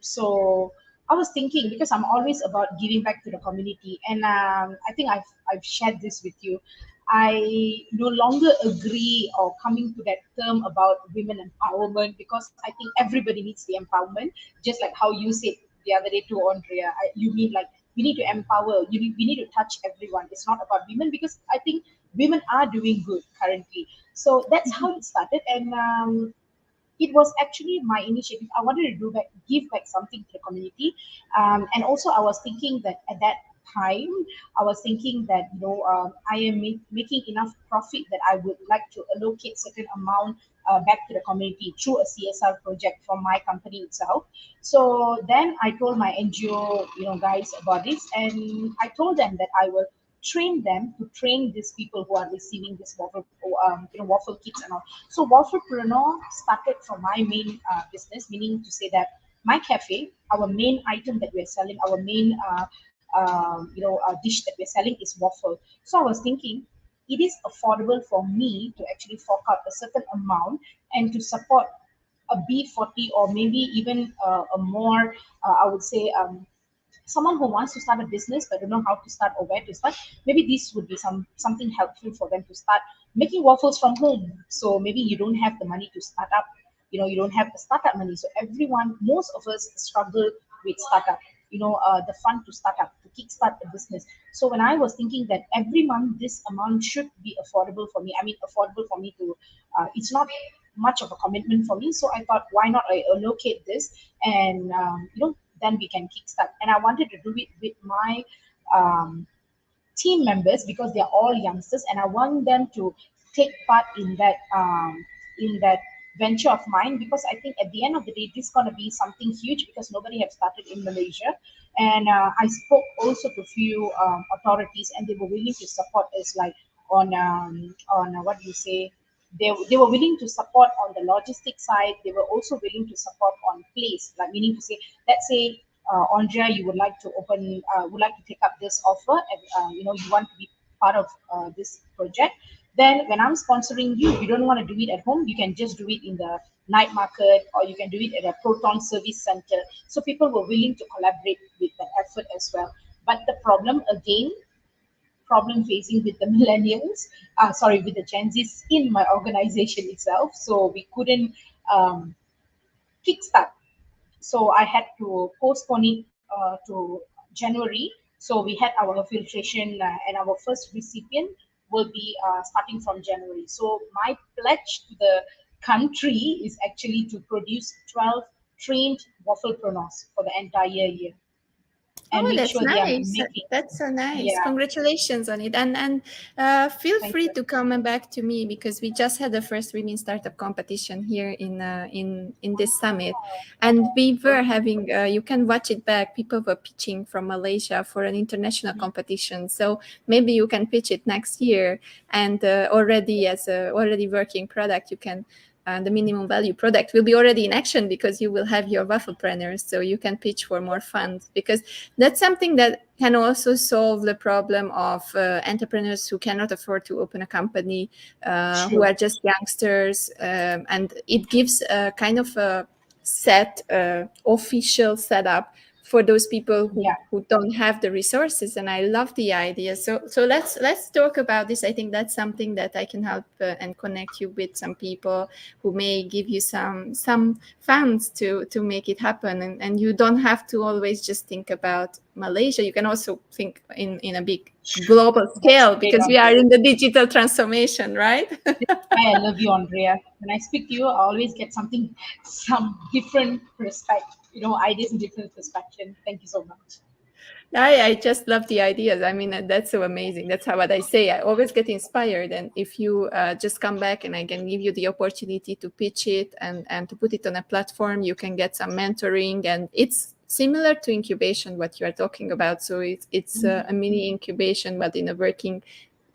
So I was thinking, because I'm always about giving back to the community, and I think I've shared this with you. I no longer agree or coming to that term about women empowerment, because I think everybody needs the empowerment, just like how you said the other day to Andrea. You mean like we need to empower, we need to touch everyone. It's not about women, because I think women are doing good currently. So that's how it started, and it was actually my initiative. I wanted to give back something to the community, and also I was thinking that at that time, I was thinking that I am making enough profit that I would like to allocate certain amount back to the community through a CSR project from my company itself. So then I told my NGO, guys about this, and I told them that I will train them to train these people who are receiving this waffle kits and all. So Wafflepreneur started from my main business, meaning to say that my cafe, our main item that we're selling, our main dish that we're selling is waffle. So I was thinking, it is affordable for me to actually fork out a certain amount and to support a B40, or maybe even a more, I would say, someone who wants to start a business but don't know how to start or where to start. Maybe this would be something helpful for them to start making waffles from home. So maybe you don't have the money to start up, you don't have the startup money. So everyone, most of us struggle with startup, the fund to start up, to kickstart a business. So when I was thinking that every month this amount should be affordable for me, I mean affordable for me to, it's not much of a commitment for me. So I thought, why not I allocate this and then we can kickstart. And I wanted to do it with my um, team members because they're all youngsters, and I want them to take part in that venture of mine, because I think at the end of the day this is going to be something huge, because nobody have started in Malaysia. And I spoke also to few authorities, and they were willing to support us, like on what do you say, they were willing to support on the logistics side. They were also willing to support on place, like meaning to say, let's say Andrea, you would like to take up this offer, and you want to be part of this project. Then when I'm sponsoring you, you don't want to do it at home. You can just do it in the night market, or you can do it at a Proton service center. So people were willing to collaborate with the effort as well. But the problem facing with the millennials, with the Gen Zs in my organization itself. So we couldn't kickstart. So I had to postpone it to January. So we had our filtration, and our first recipient will be starting from January. So my pledge to the country is actually to produce 12 trained wafflepreneurs for the entire year, and Oh, make that's sure they are nice. making. That's so nice. Yeah, Congratulations on it. And feel thank free you. to come back to me, because we just had the first women startup competition here in this summit, and we were having. You can watch it back. People were pitching from Malaysia for an international competition. So maybe you can pitch it next year, and already as a already working product, you can. The minimum value product will be already in action, because you will have your wafflepreneurs, so you can pitch for more funds, because that's something that can also solve the problem of entrepreneurs who cannot afford to open a company, who True. are just youngsters, and it gives a kind of a set official setup for those people Yeah. who don't have the resources. And I love the idea. So let's talk about this. I think that's something that I can help and connect you with some people who may give you some funds to make it happen. And you don't have to always just think about Malaysia. You can also think in a big global That's scale, great, because we are Andrea. in the digital transformation, right? Why I love you, Andrea. When I speak to you, I always get some different perspective, ideas and different perspective. Thank you so much. I just love the ideas. I mean, that's so amazing. That's how what I say. I always get inspired. And if you just come back and I can give you the opportunity to pitch it and to put it on a platform, you can get some mentoring. And it's similar to incubation, what you are talking about. So it's a mini incubation, but in a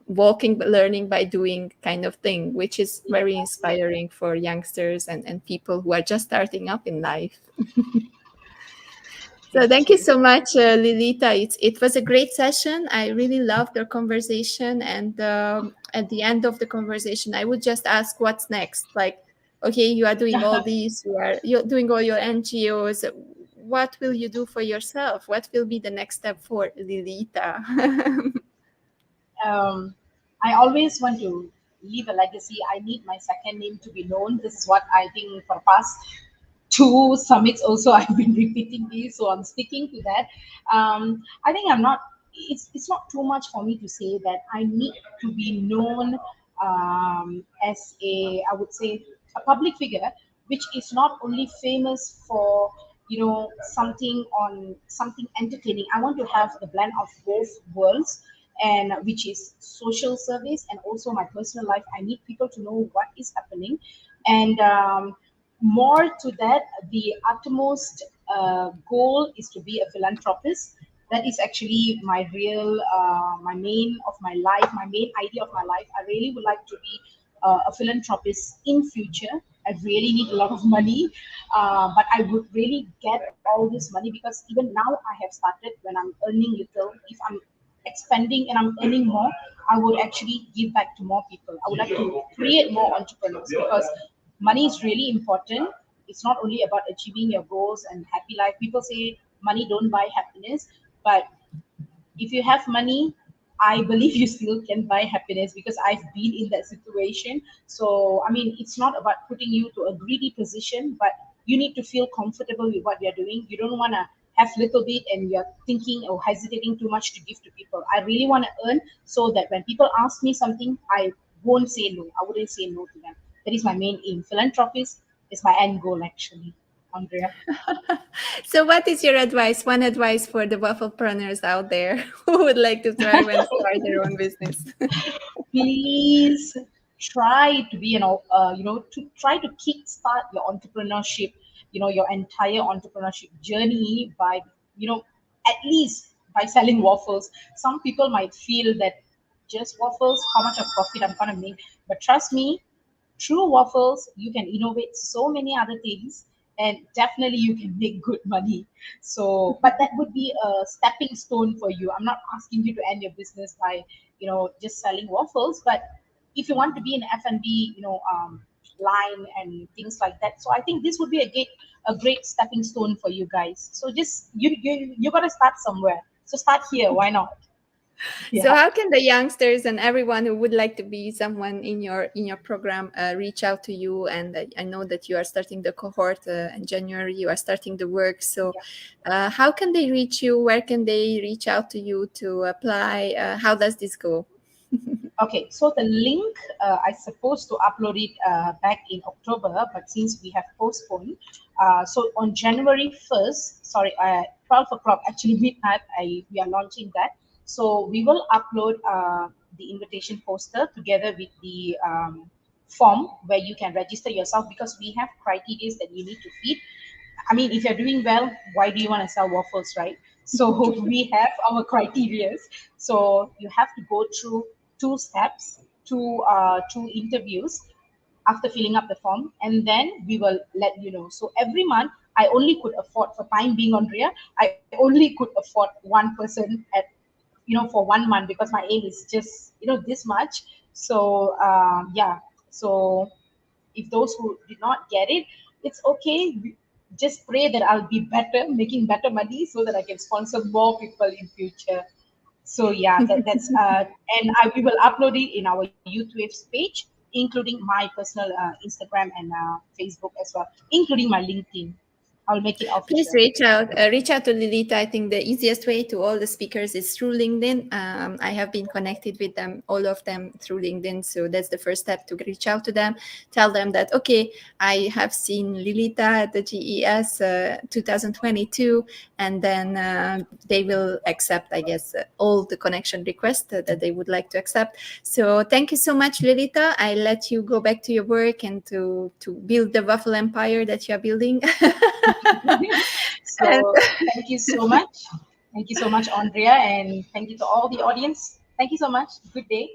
walking, learning by doing kind of thing, which is very inspiring for youngsters and people who are just starting up in life. So Thank thank you you. so much, Lilitha. It was a great session. I really loved our conversation. And at the end of the conversation, I would just ask, what's next? Like, okay, you are doing all these, you're doing all your NGOs. What will you do for yourself? What will be the next step for Lilitha? um, I always want to leave a legacy. I need my second name to be known. This is what I think for past two summits also I've been repeating this, so I'm sticking to that. I think I'm not. It's not too much for me to say that I need to be known as I would say, a public figure, which is not only famous for something entertaining. I want to have the blend of both worlds, and which is social service and also my personal life. I need people to know what is happening, and more to that, the utmost goal is to be a philanthropist. That is actually my real, my main of my life, my main idea of my life. I really would like to be a philanthropist in future. I really need a lot of money, but I would really get all this money, because even now I have started when I'm earning little. If I'm expanding and I'm earning more, I would actually give back to more people. I would like to create more entrepreneurs, because money is really important. It's not only about achieving your goals and happy life. People say money don't buy happiness, but if you have money, I believe you still can buy happiness, because I've been in that situation. So I mean, it's not about putting you to a greedy position, but you need to feel comfortable with what you're doing. You don't want to have little bit and you're thinking or hesitating too much to give to people. I really want to earn, so that when people ask me something, I won't say no. I wouldn't say no to them. That is my main aim. Philanthropist is my end goal, actually, Andrea. So what is your advice? One advice for the wafflepreneurs out there who would like to thrive and start their own business? Please try to be, to try to kickstart your entrepreneurship, your entire entrepreneurship journey by, at least by selling waffles. Some people might feel that just waffles, how much of profit I'm going to make. But trust me, through waffles, you can innovate so many other things, and definitely you can make good money. So, but that would be a stepping stone for you. I'm not asking you to end your business by, just selling waffles, but if you want to be in F&B, line and things like that. So I think this would be a great stepping stone for you guys. So just you got to start somewhere. So start here. Why not? So Yeah. how can the youngsters and everyone who would like to be someone in your program reach out to you? And I know that you are starting the cohort in January. You are starting the work. So how can they reach you? Where can they reach out to you to apply? How does this go? Okay, so the link, I supposed to upload it back in October, but since we have postponed, so on January 1st, sorry, 12 o'clock, actually midnight, we are launching that. So we will upload the invitation poster together with the form where you can register yourself, because we have criteria that you need to feed. I mean, if you're doing well, why do you want to sell waffles, right? So we have our criterias. So you have to go through two steps, two interviews after filling up the form, and then we will let you know. So every month, I only could afford, for time being, Andrea, I only could afford one person at, for 1 month, because my aim is just, this much. So yeah, so if those who did not get it, it's okay. Just pray that I'll be better, making better money, so that I can sponsor more people in future. So yeah, that's and we will upload it in our Youth Waves page, including my personal Instagram and Facebook as well, including my LinkedIn. I'll make it Please official. reach out to Lilitha. I think the easiest way to all the speakers is through LinkedIn. I have been connected with them, all of them, through LinkedIn. So that's the first step, to reach out to them. Tell them that, okay, I have seen Lilitha at the GES 2022, and then they will accept, I guess, all the connection requests that they would like to accept. So thank you so much, Lilitha. I let you go back to your work and to build the waffle empire that you are building. And So thank you so much. Thank you so much, Andrea, and thank you to all the audience. Thank you so much. Good day.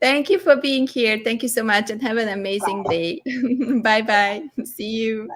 thank you for being here. Thank you so much, and have an amazing Bye. day. Bye bye. See you.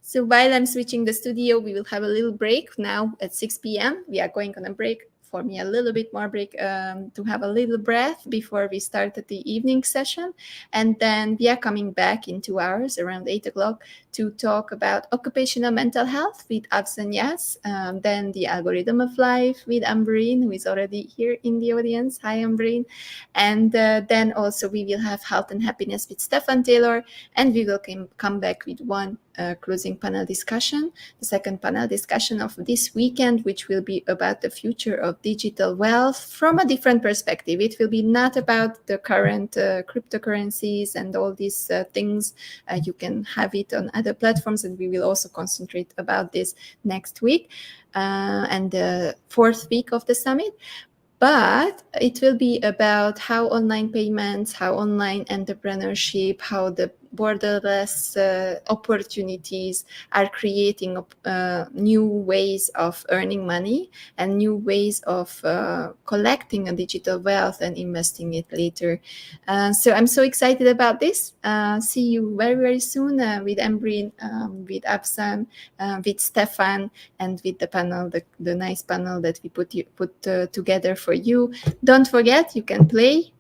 So while I'm switching the studio, we will have a little break now at 6 p.m. We are going on a break. For me, a little bit more break to have a little breath before we start at the evening session. And then we are coming back in 2 hours around 8 o'clock to talk about occupational mental health with Absan Yas. Then the algorithm of life with Ambreen, who is already here in the audience. Hi, Ambreen. And then also we will have health and happiness with Stefan Taylor. And we will come back with one closing panel discussion, the second panel discussion of this weekend, which will be about the future of digital wealth from a different perspective. It will be not about the current cryptocurrencies and all these things. You can have it on other platforms, and we will also concentrate about this next week and the fourth week of the summit. But it will be about how online payments, how online entrepreneurship, how the borderless opportunities are creating new ways of earning money and new ways of collecting a digital wealth and investing it later. So I'm so excited about this. See you very, very soon with Embrin, with Absan, with Stefan, and with the panel, the nice panel that we put together for you. Don't forget, you can play.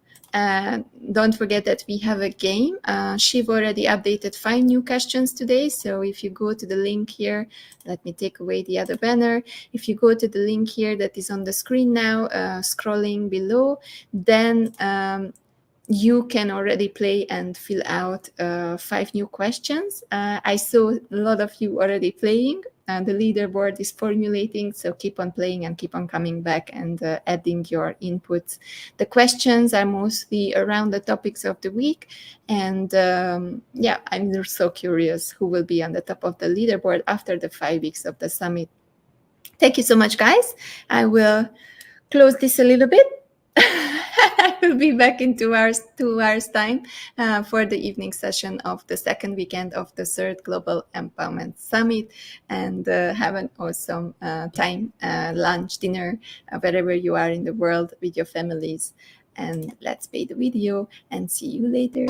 Don't forget that we have a game. Shiv already updated 5 new questions today. So if you go to the link here, let me take away the other banner. If you go to the link here that is on the screen now, scrolling below, then you can already play and fill out 5 new questions. I saw a lot of you already playing. the leaderboard is formulating. So keep on playing and keep on coming back and adding your inputs. The questions are mostly around the topics of the week. And yeah, I'm so curious who will be on the top of the leaderboard after the 5 weeks of the summit. Thank you so much, guys. I will close this a little bit. I will be back in 2 hours time for the evening session of the second weekend of the third Global Empowerment Summit. And have an awesome time, lunch, dinner, wherever you are in the world with your families. And let's play the video and see you later.